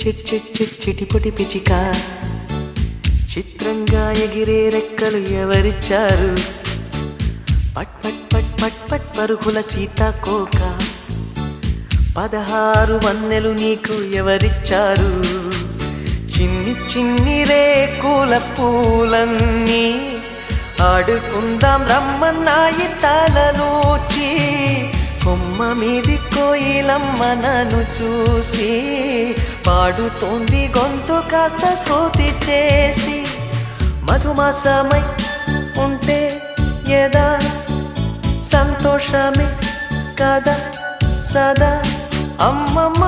చిటిపొటి పిచిక చిత్రంగా ఎగిరే రెక్కలు ఎవరిచ్చారు? పట్ పట్ పట్ పట్ పట్ పరుగుల సీతాకోక 16 వన్నెలు నీకు ఎవరిచ్చారు? చిన్ని చిన్ని రేకుల పూలన్నీ ఆడుకుందాం రమ్మన్నాయి తలలోచి. కొమ్మ మీది కోయిలమ్మ నన్ను చూసి పాడుతోంది గొంతు కాస్త శృతి చేసి. మధుమాసమై ఉంటే ఎదా సంతోషమే కదా సదా అమ్మమ్మ